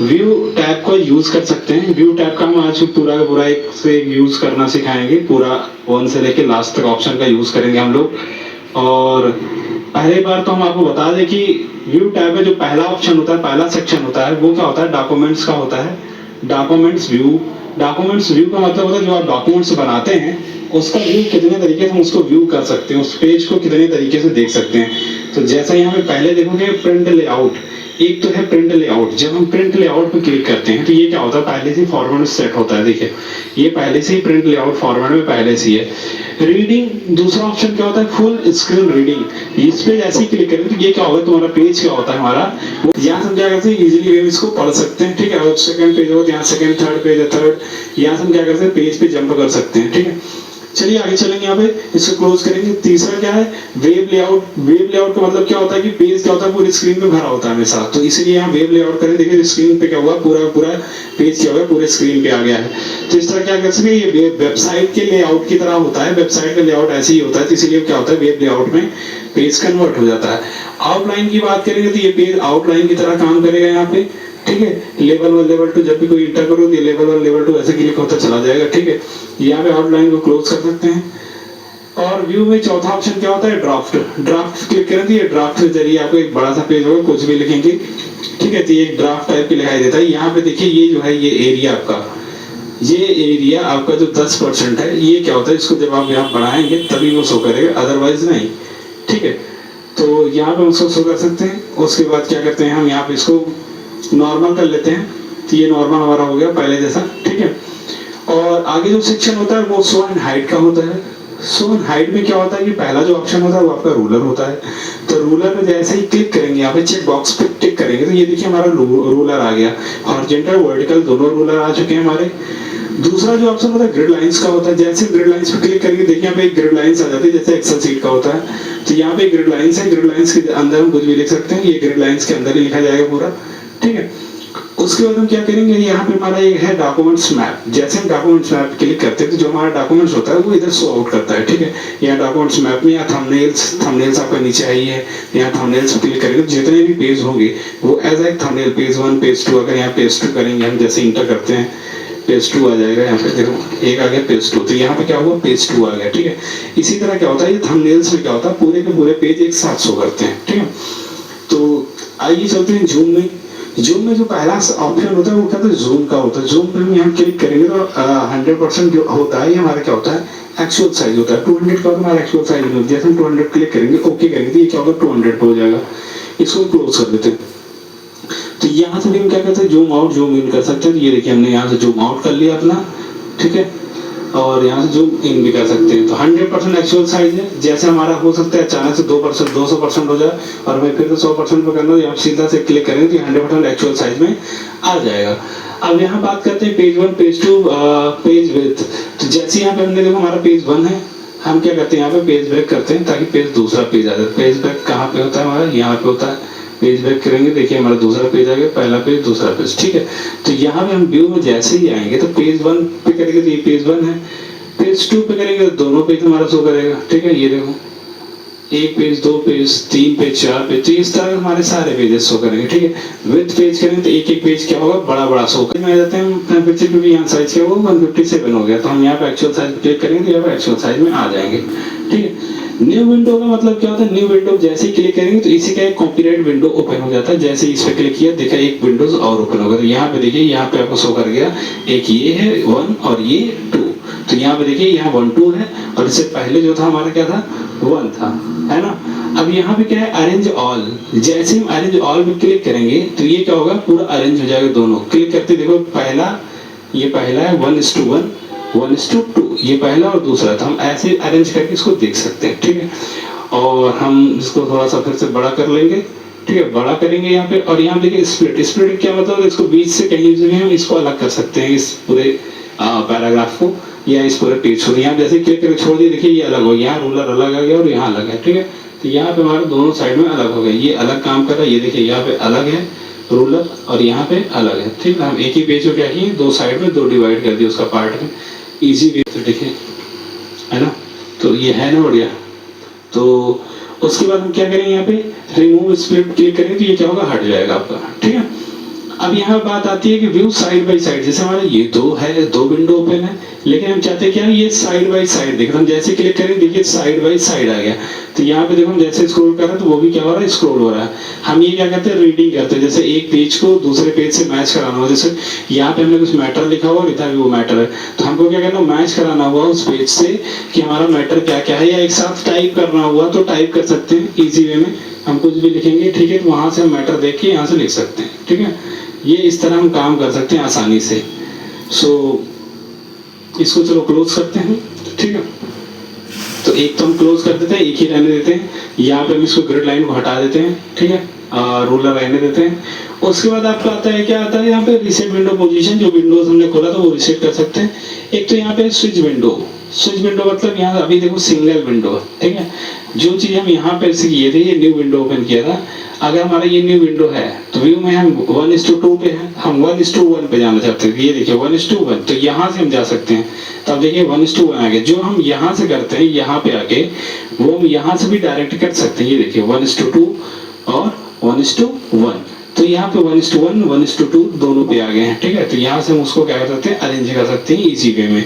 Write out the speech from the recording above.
View tab का use कर सकते हैं। व्यू टैब का हम आज पूरा का पूरा एक से यूज करना सिखाएंगे, पूरा 1 से लेके लास्ट तक ऑप्शन का यूज करेंगे हम लोग। और पहले बार तो हम आपको बता दें कि व्यू टैब में जो पहला ऑप्शन होता है, पहला सेक्शन होता है, वो क्या होता है, डॉक्यूमेंट्स का होता है। डॉक्यूमेंट्स व्यू, डॉक्यूमेंट्स व्यू का मतलब होता है जो आप डॉक्यूमेंट्स बनाते हैं उसका व्यू कितने तरीके से हम उसको व्यू कर सकते हैं, उस पेज को कितने तरीके से देख सकते हैं। तो जैसा यहाँ पे पहले देखोगे प्रिंट लेआउट, एक तो है प्रिंट लेआउट। जब हम प्रिंट लेआउट पे क्लिक करते हैं तो ये क्या होता है, पहले से फॉर्मेट सेट होता है। देखिए ये पहले से ही प्रिंट लेआउट फॉर्मेट में पहले से ही है। रीडिंग दूसरा ऑप्शन क्या होता है, फुल स्क्रीन रीडिंग। इस पे जैसे ही क्लिक करें तो ये क्या होगा, तुम्हारा पेज क्या होता है हमारा, वो यहाँ से हम क्या करते हैं, इजीली इसको पढ़ सकते हैं। ठीक है, और सेकंड पेज हो तो यहाँ सेकंड, थर्ड पेज है, थर्ड, यहाँ से हम क्या करते हैं, पेज पे जंप कर सकते हैं। ठीक है, चलिए आगे चलेंगे, यहाँ पे इसको क्लोज करेंगे। तीसरा क्या है, वेब लेआउट। वेब लेआउट का मतलब क्या होता है कि पेज क्या होता है, पूरी स्क्रीन पे भरा होता है हमेशा, तो इसलिए यहाँ वेब लेआउट करें। देखिए स्क्रीन पे क्या हुआ, पूरा पूरा पेज क्या हुआ, पूरे स्क्रीन पे आ गया है। तो इस तरह क्या कर सकते हैं, ये वेबसाइट के लेआउट की तरह होता है। वेबसाइट का लेआउट ऐसे ही होता है, तो इसलिए क्या होता है, वेब लेआउट में पेज कन्वर्ट हो जाता है। आउटलाइन की बात करेंगे तो ये पेज आउटलाइन की तरह काम करेगा यहाँ पे। ठीक है, लेवल 1 लेवल 2 जब भी कोई इंटर करो तो ये लेवल 1 लेवल 2 ऐसे क्लिक होता चला जाएगा। ठीक है, यहाँ पे आउटलाइन को क्लोज कर सकते हैं। और व्यू में चौथा ऑप्शन क्या होता है, ड्राफ्ट। ड्राफ्ट क्लिक करें तो ये ड्राफ्ट के जरिए आपको एक बड़ा सा पेज होगा, कुछ भी लिखेंगे। ठीक है, तो ये एक ड्राफ्ट टाइप की दिखाई देता है। यहाँ पे देखिए ये जो है, ये एरिया आपका, ये एरिया आपका जो 10% है, ये क्या होता है, इसको जब आप यहाँ बढ़ाएंगे तभी वो शो करेगा, अदरवाइज नहीं। ठीक है, तो यहाँ पे उसको शो कर सकते हैं। उसके बाद क्या करते हैं, हम यहाँ पे इसको नॉर्मल कर लेते हैं। तो ये नॉर्मल हमारा हो गया पहले जैसा। ठीक है, और आगे जो सेक्शन होता है वो शो एंड हाइड का होता है। सो हाइट में क्या होता है कि पहला जो ऑप्शन होता है वो आपका रूलर होता है। तो रूलर में जैसे ही क्लिक करेंगे, यहाँ पे चेक बॉक्स पे टिक करेंगे तो ये देखिए हमारा रूलर आ गया। हॉरिजॉन्टल वर्टिकल दोनों रूलर आ चुके हैं हमारे। दूसरा जो ऑप्शन होता है ग्रिड लाइंस का होता है। जैसे ग्रिड लाइंस पे क्लिक करेंगे देखिए यहाँ पे एक ग्रिड लाइंस आ जाती है, जैसे एक्सेल सीट का होता है। तो यहाँ पे ग्रिड लाइंस है, ग्रिड लाइंस के अंदर हम कुछ भी लिख सकते हैं, ये ग्रिड लाइंस के अंदर ही लिखा जाएगा पूरा। ठीक है, उसके बाद हम क्या करेंगे, यहाँ पे हमारा एक है डॉक्यूमेंट्स मैप। जैसे हम डॉक्यूमेंट्स मैप क्लिक करते हैं तो जो हमारा डॉक्यूमेंट्स होता है वो इधर शो आउट करता है। ठीक है, यहाँ डॉक्यूमेंट्स मैप में यहाँ थंबनेल्स आपका नीचे आई है, यहाँ थंबनेल्स पे क्लिक करेंगे तो जितने भी पेज होंगे वो as a thumbnail, page 1 page 2, अगर यहाँ पेज 2 करेंगे हम, जैसे इंटर करते हैं पेज 2 आ जाएगा। यहाँ पे देखो एक आ गया पेज 2, तो यहाँ पे क्या हुआ, पेज 2 आ गया। ठीक है, इसी तरह क्या होता है, ये थंबनेल्स में क्या होता है, पूरे के पूरे पेज एक साथ शो करते हैं। ठीक है, तो आइए चलते हैं जूम में। जूम में जो पहला ऑप्शन होता है वो क्या होता है, जूम का होता है। जूम पे हम यहाँ क्लिक करेंगे तो 100% जो होता है ये हमारा क्या होता है, एक्चुअल साइज होता है। 200 का हमारा एक्चुअल साइज होता है। जैसे हम 200 क्लिक करेंगे, ओके करेंगे तो ये क्या होगा, 200 हो जाएगा। इसको क्लोज कर देते हैं। तो यहाँ से भी हम क्या करते हैं, जूम आउट जूम इन कर सकते हैं। तो ये देखिए हमने यहाँ से जूम आउट कर लिया अपना। ठीक है, और यहाँ से जूम इन भी कर सकते हैं। तो 100% एक्चुअल साइज है। जैसे हमारा हो सकता है अचानक से 2% 200% हो जाए और हमें फिर 100% पे करना, यहाँ सीधा से क्लिक करेंगे तो 100% एक्चुअल साइज में आ जाएगा। अब यहाँ बात करते हैं पेज 1 पेज 2 पेज विड्थ। तो जैसे यहाँ पे हमने देखो हमारा पेज 1 है, हम क्या करते हैं, यहाँ पे पेज ब्रेक करते हैं ताकि पेज दूसरा पेज आ जाए। पेज ब्रेक कहाँ पे होता है हमारा, यहाँ पे होता है। पेज ब्रेक करेंगे, देखिए हमारा दूसरा पेज आ गया, पहला पेज दूसरा पेज। ठीक है, तो यहाँ पे हम व्यू में जैसे ही आएंगे तो पेज 1 पे करेंगे तो ये पेज 1 है, पेज 2 पे करेंगे तो दोनों पेज हमारा शो करेगा। ठीक है, ये देखो एक पेज, 2 पेज, 3 पेज, 4 पेज, तो इस तरह हमारे सारे पेजेस शो करेंगे। ठीक है, विथ पेज करेंगे तो एक एक पेज क्या होगा, बड़ा बड़ा शो करेंगे। आ जाते हैं हम पिक्चर पे भी, यहाँ साइज क्या होगा 157 हो गया। तो हम यहाँ पे एक्चुअल साइज क्लिक करेंगे तो यहाँ पे एक्चुअल साइज में आ जाएंगे। ठीक है, न्यू विंडो का मतलब क्या होता है, न्यू विंडो जैसे ही क्लिक करेंगे तो इसी का एक कॉपीराइट विंडो ओपन हो जाता है। जैसे इस पे क्लिक किया, देखा एक विंडोज और ओपन हो गया। तो यहाँ पे देखिए, यहाँ पे आपको शो कर गया, एक ये है 1 और ये 2। तो यहाँ पे देखिए यहाँ 1 2 है और इससे पहले जो था हमारा क्या था, 1 था, है ना। अब यहाँ पे क्या है, अरेंज ऑल। जैसे हम अरेंज ऑल पे क्लिक करेंगे तो ये क्या होगा, पूरा अरेंज हो जाएगा दोनों। क्लिक करते देखो पहला, ये पहला है 1:1 1:2, ये पहला और दूसरा था। हम ऐसे अरेंज करके इसको देख सकते हैं। ठीक है, और हम इसको थोड़ा सा फिर से बड़ा कर लेंगे। ठीक है, बड़ा करेंगे यहाँ पे, और यहाँ देखिए स्प्लिट। स्प्लिट क्या मतलब, इसको बीच से कहीं से भी हम इसको अलग कर सकते हैं, इस पूरे पैराग्राफ को या इस पूरे पेज को। यहाँ जैसे क्लिक करके छोड़ दिए, देखिए ये अलग हो गया, यहाँ रूलर अलग आ गया और यहाँ अलग है। ठीक है, तो यहाँ पे हमारे दोनों साइड में अलग हो गए, ये अलग काम कर रहा है। ये देखिए यहाँ पे अलग है रूलर और यहाँ पे अलग है। ठीक है, हम एक ही पेज को क्या किए, दो साइड में दो डिवाइड कर दिए उसका पार्ट में, इजी वे से। देखिए है ना, तो ये है ना बढ़िया। तो उसके बाद हम क्या करेंगे, यहाँ पे रिमूव स्प्लिट क्लिक करेंगे तो ये क्या होगा, हट जाएगा आपका। ठीक है, अब यहाँ पे बात आती है कि व्यू साइड बाय साइड, जैसे हमारे ये दो है, दो विंडो ओपन है, लेकिन हम चाहते हैं क्या ये साइड बाय साइड देखें। हम जैसे क्लिक करें देखिए साइड बाय साइड आ गया। तो यहाँ पे देखो हम जैसे स्क्रॉल कर रहे हैं तो वो भी क्या हो रहा है, स्क्रॉल हो रहा है। हम ये क्या करते हैं, रीडिंग करते हैं, जैसे एक पेज को दूसरे पेज से मैच कराना हो, जैसे यहाँ पे हमने कुछ मैटर लिखा हुआ लिखा है वो मैटर है, तो हमको क्या करना, मैच कराना हुआ उस पेज से कि हमारा मैटर क्या क्या है, या एक साथ टाइप करना हुआ तो टाइप कर सकते हैं इजी वे में। हम कुछ भी लिखेंगे, ठीक है, तो वहां से हम मैटर देख के यहाँ से लिख सकते हैं, ठीक है। ये इस तरह हम काम कर सकते हैं आसानी से। सो इसको चलो क्लोज करते हैं, ठीक है। तो एक तो हम क्लोज कर देते हैं, एक ही रहने देते हैं। यहाँ पे हम इसको ग्रिड लाइन को हटा देते हैं, ठीक है, रूलर रहने देते हैं। उसके बाद आपका आता है, क्या आता है यहाँ पे, रिसेट विंडो पोजीशन। जो विंडोज हमने खोला था वो रिसेट कर सकते हैं। एक तो यहाँ पे स्विच विंडो, स्विच विंडो मतलब यहाँ अभी देखो सिंगल विंडो, ठीक है। जो चीज हम यहाँ पे से किए थे, ये न्यू विंडो ओपन किया था, अगर हमारा ये न्यू विंडो है तो व्यू में हम 1:2 पे है, हम 1:1 पे जाना चाहते हैं, ये देखिए 1:1, तो यहाँ से हम जा सकते हैं। तब देखिए 1:1 आ गया। जो हम यहाँ से करते हैं यहाँ पे आके, वो हम यहाँ से भी डायरेक्ट कर सकते हैं। ये देखिए 1:2 और 1:1, तो यहाँ पे 1:1 1:2 दोनों पे आ गए हैं, ठीक है। तो यहाँ से हम उसको क्या कर सकते हैं, अरेंज कर सकते हैं इजी वे में।